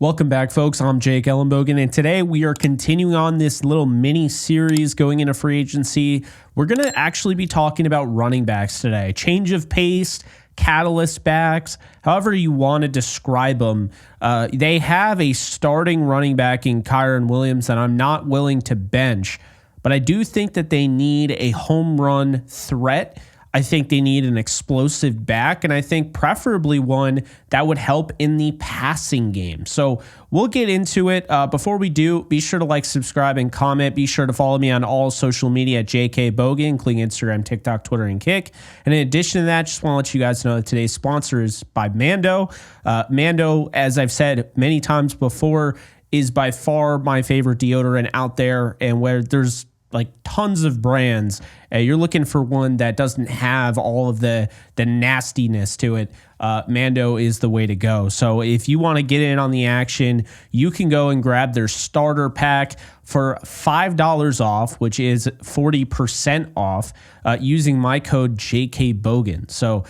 Welcome back, folks. I'm Jake Ellenbogen, and today we are continuing on this little mini series going into free agency. We're going to actually be talking about running backs today. Change of pace, catalyst backs, however you want to describe them. They have a starting running back in Kyren Williams that I'm not willing to bench, but I do think that they need a home run threat. I think they need an explosive back, and I think preferably one that would help in the passing game. So we'll get into it. Before we do, be sure to like, subscribe, and comment. Be sure to follow me on all social media at JKBogan, including Instagram, TikTok, Twitter, and Kick. And in addition to that, just want to let you guys know that today's sponsor is by Mando. Mando, as I've said many times before, is by far my favorite deodorant out there, and where there's like tons of brands, you're looking for one that doesn't have all of the nastiness to it. Mando is the way to go. So if you want to get in on the action, you can go and grab their starter pack for $5 off, which is 40% off, using my code JKBogan. So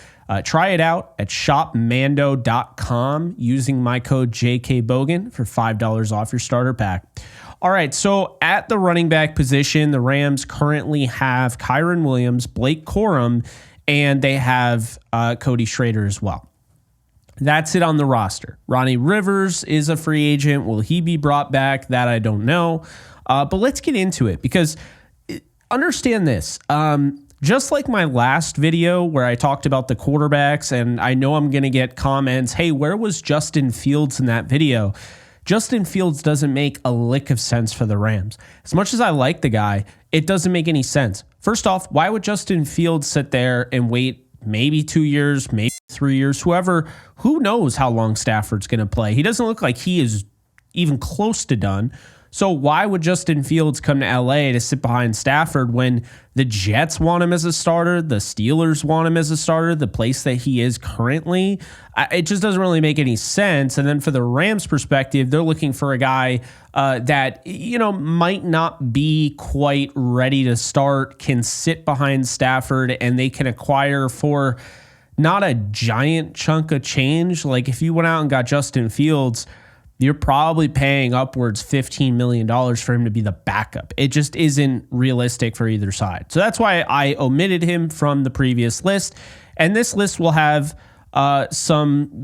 try it out at shopmando.com using my code JKBogan for $5 off your starter pack. All right, so at the running back position, the Rams currently have Kyren Williams, Blake Corum, and they have Cody Schrader as well. That's it on the roster. Ronnie Rivers is a free agent. Will he be brought back? That I don't know. But let's get into it, because understand this. Just like my last video where I talked about the quarterbacks, and I know I'm going to get comments, hey, where was Justin Fields in that video? Justin Fields doesn't make a lick of sense for the Rams. As much as I like the guy, it doesn't make any sense. First off, why would Justin Fields sit there and wait maybe 2 years, maybe 3 years, who knows how long Stafford's going to play? He doesn't look like he is even close to done. So why would Justin Fields come to LA to sit behind Stafford when the Jets want him as a starter, the Steelers want him as a starter, the place that he is currently? It just doesn't really make any sense. And then for the Rams' perspective, they're looking for a guy that, might not be quite ready to start, can sit behind Stafford, and they can acquire for not a giant chunk of change. Like if you went out and got Justin Fields, you're probably paying upwards $15 million for him to be the backup. It just isn't realistic for either side. So that's why I omitted him from the previous list. And this list will have some,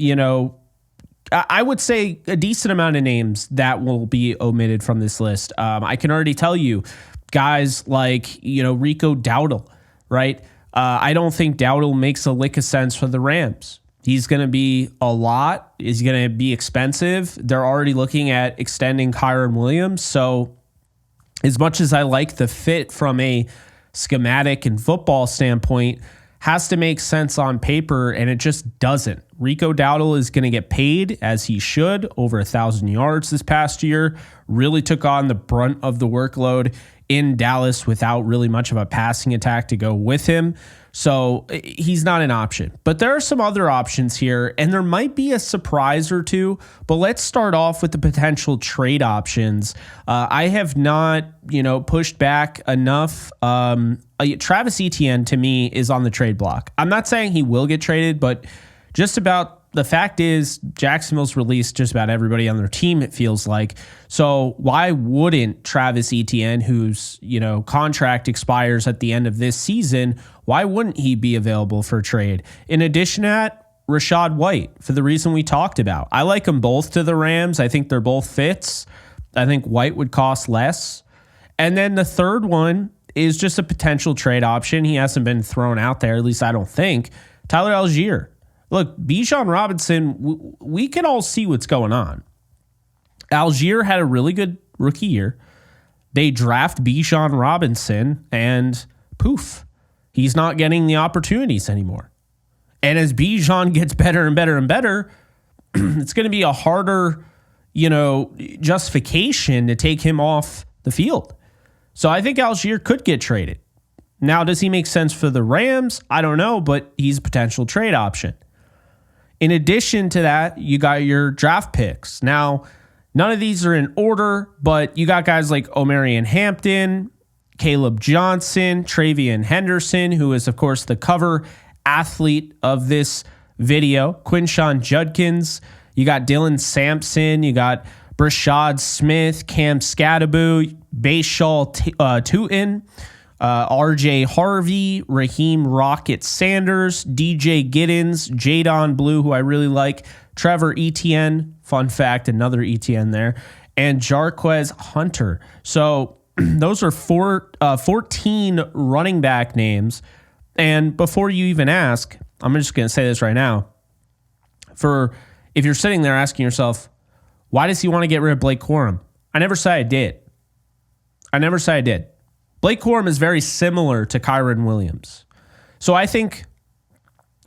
I would say a decent amount of names that will be omitted from this list. I can already tell you guys like, Rico Dowdle, right? I don't think Dowdle makes a lick of sense for the Rams. He's going to be a lot. He's going to be expensive. They're already looking at extending Kyren Williams. So as much as I like the fit from a schematic and football standpoint, has to make sense on paper, and it just doesn't. Rico Dowdle is going to get paid, as he should, over 1,000 yards this past year. Really took on the brunt of the workload in Dallas without really much of a passing attack to go with him. So he's not an option. But there are some other options here, and there might be a surprise or two. But let's start off with the potential trade options. I have not, pushed back enough. Travis Etienne, to me, is on the trade block. I'm not saying he will get traded, but just about the fact is Jacksonville's released just about everybody on their team, it feels like. So why wouldn't Travis Etienne, whose contract expires at the end of this season, why wouldn't he be available for trade? In addition to that, Rachaad White, for the reason we talked about. I like them both to the Rams. I think they're both fits. I think White would cost less. And then the third one is just a potential trade option. He hasn't been thrown out there, at least I don't think. Tyler Algier. Look, Bijan Robinson, we can all see what's going on. Algier had a really good rookie year. They draft Bijan Robinson, and poof, he's not getting the opportunities anymore. And as Bijan gets better and better and better, it's going to be a harder, justification to take him off the field. So I think Algier could get traded. Now, does he make sense for the Rams? I don't know, but he's a potential trade option. In addition to that, you got your draft picks. Now, none of these are in order, but you got guys like Omarion Hampton, Caleb Johnson, Travion Henderson, who is, of course, the cover athlete of this video, Quinshon Judkins. You got Dylan Sampson. You got Brashad Smith, Cam Scadaboo, Bayshaw Tootin, RJ Harvey, Raheem Rocket Sanders, DJ Giddens, Jadon Blue, who I really like, Trevor Etienne, fun fact, another Etienne there, and Jarquez Hunter. So those are 14 running back names. And before you even ask, I'm just going to say this right now. If you're sitting there asking yourself, why does he want to get rid of Blake Corum? I never said I did. Blake Corum is very similar to Kyren Williams. So I think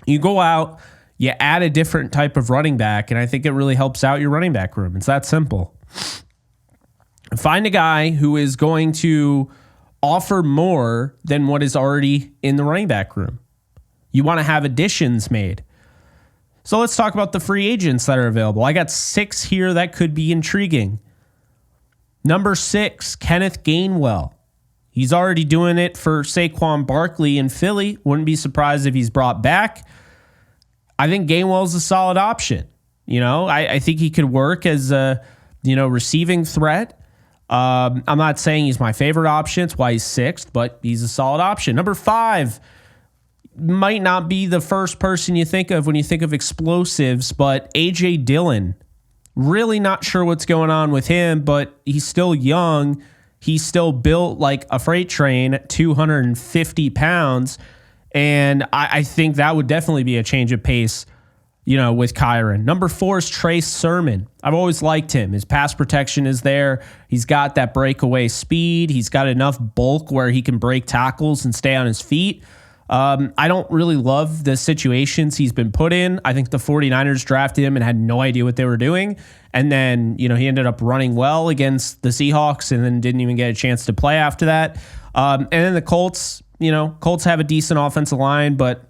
you go out, you add a different type of running back, and I think it really helps out your running back room. It's that simple. Find a guy who is going to offer more than what is already in the running back room. You want to have additions made. So let's talk about the free agents that are available. I got 6 here that could be intriguing. Number 6, Kenneth Gainwell. He's already doing it for Saquon Barkley in Philly. Wouldn't be surprised if he's brought back. I think Gainwell's a solid option. I think he could work as a, receiving threat. I'm not saying he's my favorite option. It's why he's 6th, but he's a solid option. Number 5, might not be the first person you think of when you think of explosives, but A.J. Dillon. Really not sure what's going on with him, but he's still young. He's still built like a freight train, 250 pounds. And I think that would definitely be a change of pace, with Kyren. Number 4 is Trey Sermon. I've always liked him. His pass protection is there. He's got that breakaway speed. He's got enough bulk where he can break tackles and stay on his feet. I don't really love the situations he's been put in. I think the 49ers drafted him and had no idea what they were doing. And then, he ended up running well against the Seahawks and then didn't even get a chance to play after that. And then the Colts, Colts have a decent offensive line, but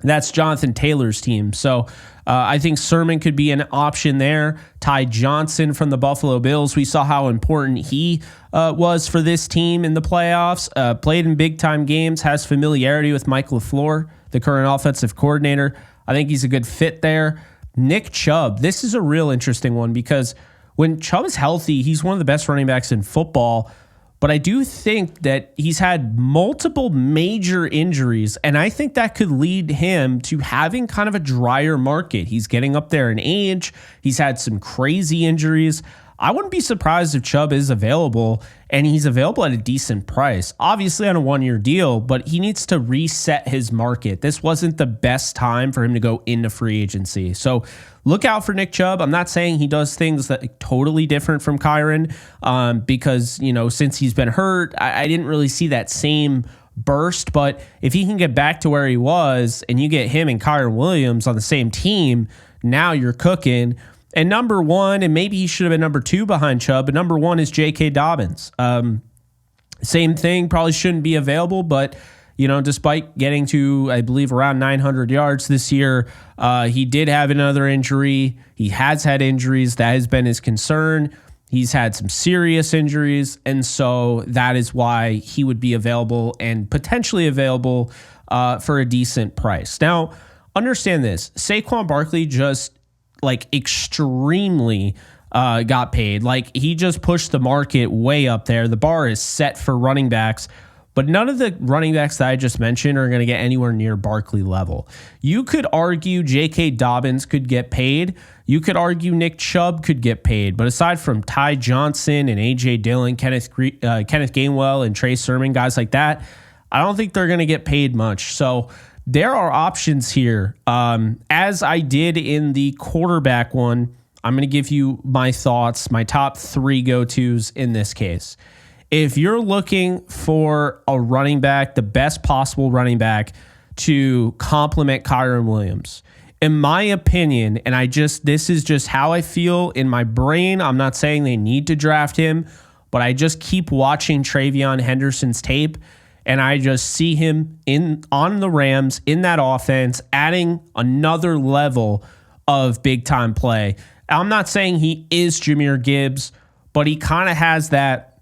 that's Jonathan Taylor's team. So I think Sermon could be an option there. Ty Johnson from the Buffalo Bills. We saw how important he was for this team in the playoffs. Played in big-time games, has familiarity with Mike LaFleur, the current offensive coordinator. I think he's a good fit there. Nick Chubb. This is a real interesting one because when Chubb is healthy, he's one of the best running backs in football. But I do think that he's had multiple major injuries, and I think that could lead him to having kind of a drier market. He's getting up there in age. He's had some crazy injuries. I wouldn't be surprised if Chubb is available, and he's available at a decent price. Obviously on a 1-year deal, but he needs to reset his market. This wasn't the best time for him to go into free agency. So look out for Nick Chubb. I'm not saying he does things that are totally different from Kyren because, since he's been hurt, I didn't really see that same burst. But if he can get back to where he was and you get him and Kyren Williams on the same team, now you're cooking. And number 1, and maybe he should have been number 2 behind Chubb, but number 1 is J.K. Dobbins. Same thing, probably shouldn't be available, but despite getting to, I believe, around 900 yards this year, he did have another injury. He has had injuries. That has been his concern. He's had some serious injuries, and so that is why he would be available and potentially available for a decent price. Now, understand this. Saquon Barkley just extremely got paid. He just pushed the market way up there. The bar is set for running backs. But none of the running backs that I just mentioned are going to get anywhere near Barkley level. You could argue J.K. Dobbins could get paid. You could argue Nick Chubb could get paid. But aside from Ty Johnson and A.J. Dillon, Kenneth Gainwell and Trey Sermon, guys like that, I don't think they're going to get paid much. So there are options here. As I did in the quarterback one, I'm going to give you my thoughts, my top 3 go-tos in this case. If you're looking for a running back, the best possible running back to complement Kyren Williams, in my opinion, and this is just how I feel in my brain. I'm not saying they need to draft him, but I just keep watching TreVeyon Henderson's tape, and I just see him on the Rams in that offense, adding another level of big-time play. I'm not saying he is Jahmyr Gibbs, but he kind of has that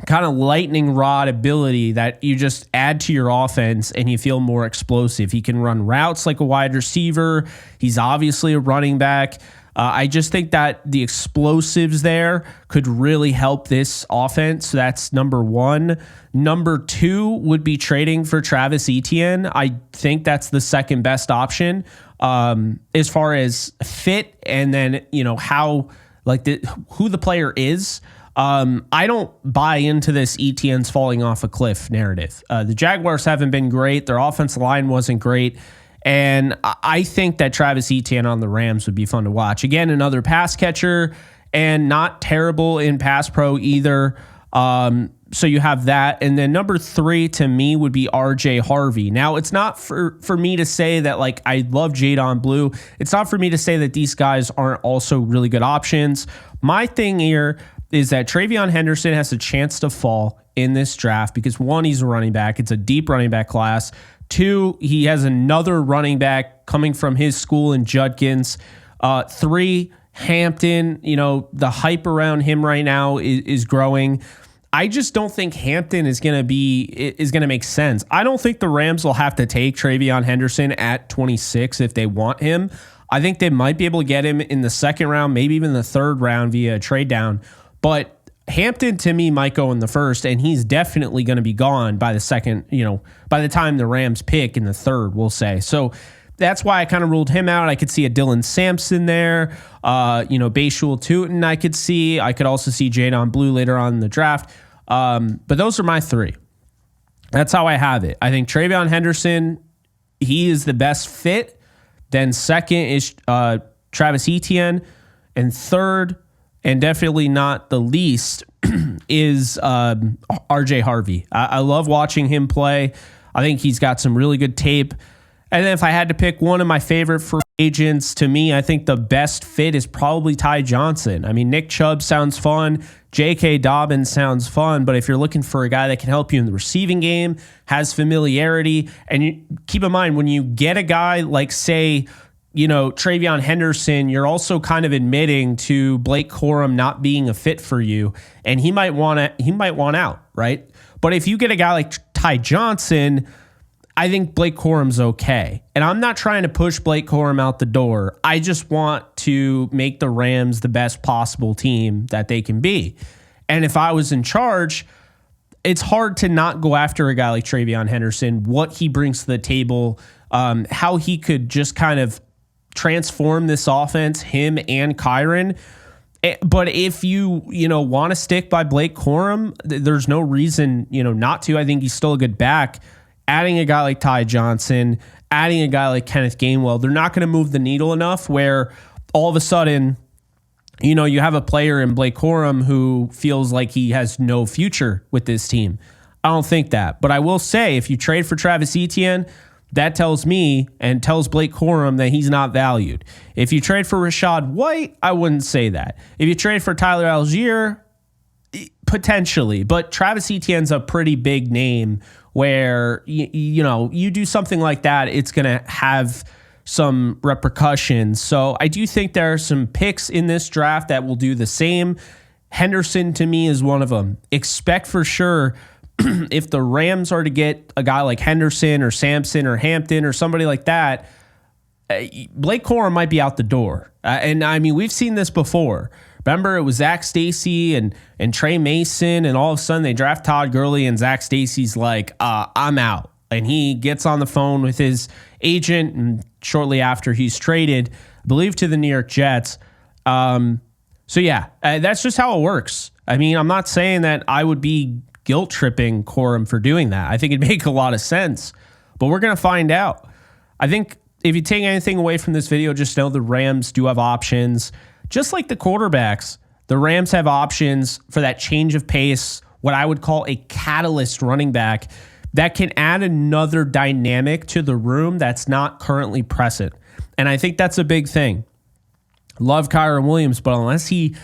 kind of lightning rod ability that you just add to your offense and you feel more explosive. He can run routes like a wide receiver. He's obviously a running back. I just think that the explosives there could really help this offense. So that's number one. Number two would be trading for Travis Etienne. I think that's the second best option as far as fit, and then how who the player is. I don't buy into this Etienne's falling off a cliff narrative. The Jaguars haven't been great. Their offensive line wasn't great. And I think that Travis Etienne on the Rams would be fun to watch. Again, another pass catcher and not terrible in pass pro either. So you have that. And then number three to me would be RJ Harvey. Now, it's not for me to say that I love Jadon Blue. It's not for me to say that these guys aren't also really good options. My thing here is that Travion Henderson has a chance to fall in this draft because one, he's a running back. It's a deep running back class. Two, he has another running back coming from his school in Judkins. Three, Hampton, the hype around him right now is growing. I just don't think Hampton is going to make sense. I don't think the Rams will have to take Travion Henderson at 26 if they want him. I think they might be able to get him in the second round, maybe even the third round via a trade down. But Hampton, to me, might go in the first, and he's definitely going to be gone by the second, by the time the Rams pick in the third, we'll say. So that's why I kind of ruled him out. I could see a Dylan Sampson there, Bayshul Tootin I could see. I could also see Jadon Blue later on in the draft. But those are my three. That's how I have it. I think Travion Henderson, he is the best fit. Then second is Travis Etienne. And third, and definitely not the least, is RJ Harvey. I love watching him play. I think he's got some really good tape. And then if I had to pick one of my favorite free agents, to me, I think the best fit is probably Ty Johnson. I mean, Nick Chubb sounds fun. J.K. Dobbins sounds fun. But if you're looking for a guy that can help you in the receiving game, has familiarity, and keep in mind, when you get a guy like, say, Travion Henderson, you're also kind of admitting to Blake Corum not being a fit for you, and he might want out, right? But if you get a guy like Ty Johnson, I think Blake Corum's okay. And I'm not trying to push Blake Corum out the door. I just want to make the Rams the best possible team that they can be. And if I was in charge, it's hard to not go after a guy like Travion Henderson, what he brings to the table, how he could just kind of transform this offense, him and Kyren. But if you want to stick by Blake Corum, there's no reason not to. I think he's still a good back. Adding a guy like Ty Johnson, adding a guy like Kenneth Gainwell, they're not going to move the needle enough where all of a sudden, you have a player in Blake Corum who feels like he has no future with this team. I don't think that. But I will say, if you trade for Travis Etienne, that tells me and tells Blake Corum that he's not valued. If you trade for Rashad White, I wouldn't say that. If you trade for Tyler Algier, potentially. But Travis Etienne's a pretty big name where, you do something like that, it's going to have some repercussions. So I do think there are some picks in this draft that will do the same. Henderson, to me, is one of them. Expect for sure if the Rams are to get a guy like Henderson or Sampson or Hampton or somebody like that, Blake Corum might be out the door. And I mean, we've seen this before. Remember, it was Zach Stacy and Trey Mason, and all of a sudden they draft Todd Gurley, and Zach Stacy's like, I'm out. And he gets on the phone with his agent, and shortly after he's traded, I believe, to the New York Jets. So yeah, that's just how it works. I mean, I'm not saying that I would be guilt tripping Corum for doing that. I think it'd make a lot of sense, but we're going to find out. I think if you take anything away from this video, just know the Rams do have options. Just like the quarterbacks, the Rams have options for that change of pace, what I would call a catalyst running back that can add another dynamic to the room that's not currently present. And I think that's a big thing. Love Kyren Williams, but unless he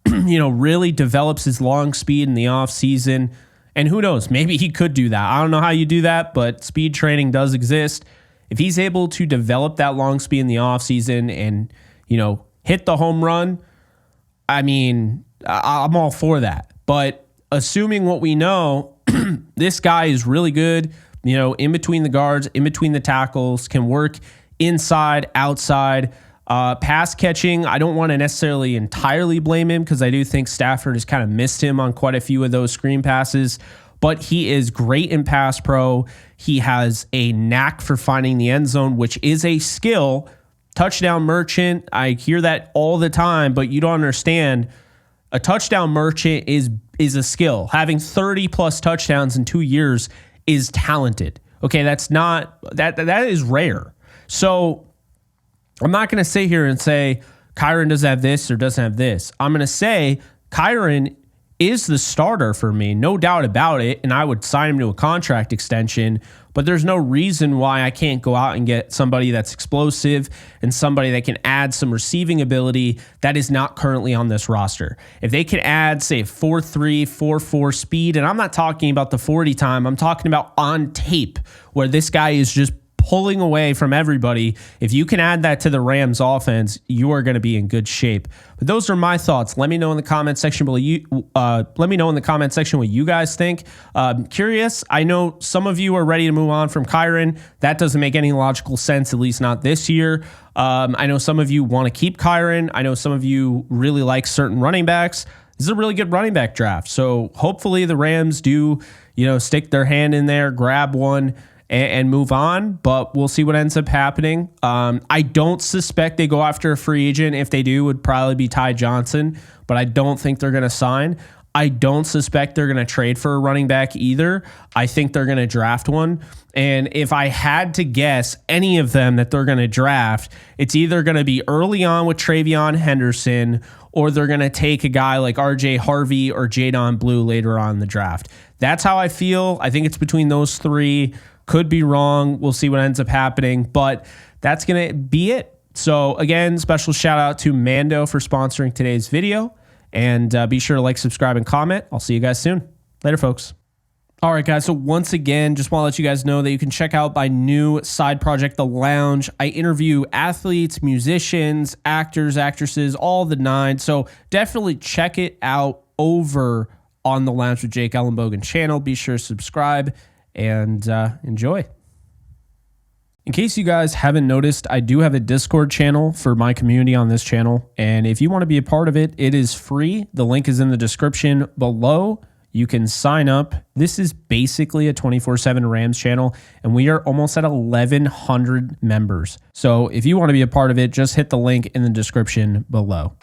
really develops his long speed in the offseason, and who knows, maybe he could do that. I don't know how you do that, but speed training does exist. If he's able to develop that long speed in the offseason and, hit the home run, I mean, I'm all for that. But assuming what we know, this guy is really good, in between the guards, in between the tackles, can work inside, outside. Pass catching, I don't want to necessarily entirely blame him because I do think Stafford has kind of missed him on quite a few of those screen passes, but he is great in pass pro. He has a knack for finding the end zone, which is a skill. Touchdown merchant, I hear that all the time, but you don't understand. A touchdown merchant is a skill. Having 30 plus touchdowns in 2 years is talented. Okay, that is rare. So I'm not going to sit here and say Kyren doesn't have this or doesn't have this. I'm going to say Kyren is the starter for me, no doubt about it, and I would sign him to a contract extension, but there's no reason why I can't go out and get somebody that's explosive and somebody that can add some receiving ability that is not currently on this roster. If they can add, say, 4.3, 4.4 speed, and I'm not talking about the 40 time, I'm talking about on tape, where this guy is just pulling away from everybody. If you can add that to the Rams offense, you are going to be in good shape. But those are my thoughts. Let me know in the comment section below. Let me know in the comment section what you guys think. Curious. I know some of you are ready to move on from Kyren. That doesn't make any logical sense, at least not this year. I know some of you want to keep Kyren. I know some of you really like certain running backs. This is a really good running back draft. So hopefully the Rams do, stick their hand in there, grab one, and move on, but we'll see what ends up happening. I don't suspect they go after a free agent. If they do, it would probably be Ty Johnson, but I don't think they're going to sign. I don't suspect they're going to trade for a running back either. I think they're going to draft one. And if I had to guess any of them that they're going to draft, it's either going to be early on with Travion Henderson, or they're going to take a guy like RJ Harvey or Jadon Blue later on in the draft. That's how I feel. I think it's between those three. Could be wrong. We'll see what ends up happening, but that's going to be it. So again, special shout out to Mando for sponsoring today's video, and be sure to like, subscribe, and comment. I'll see you guys soon. Later, folks. All right, guys. So once again, just want to let you guys know that you can check out my new side project, The Lounge. I interview athletes, musicians, actors, actresses, all the nine. So definitely check it out over on the Lounge with Jake Ellenbogen channel. Be sure to subscribe and enjoy. In case you guys haven't noticed, I do have a Discord channel for my community on this channel, and if you want to be a part of it, it is free. The link is in the description below. You can sign up. This is basically a 24/7 Rams channel, and we are almost at 1,100 members. So if you want to be a part of it, just hit the link in the description below.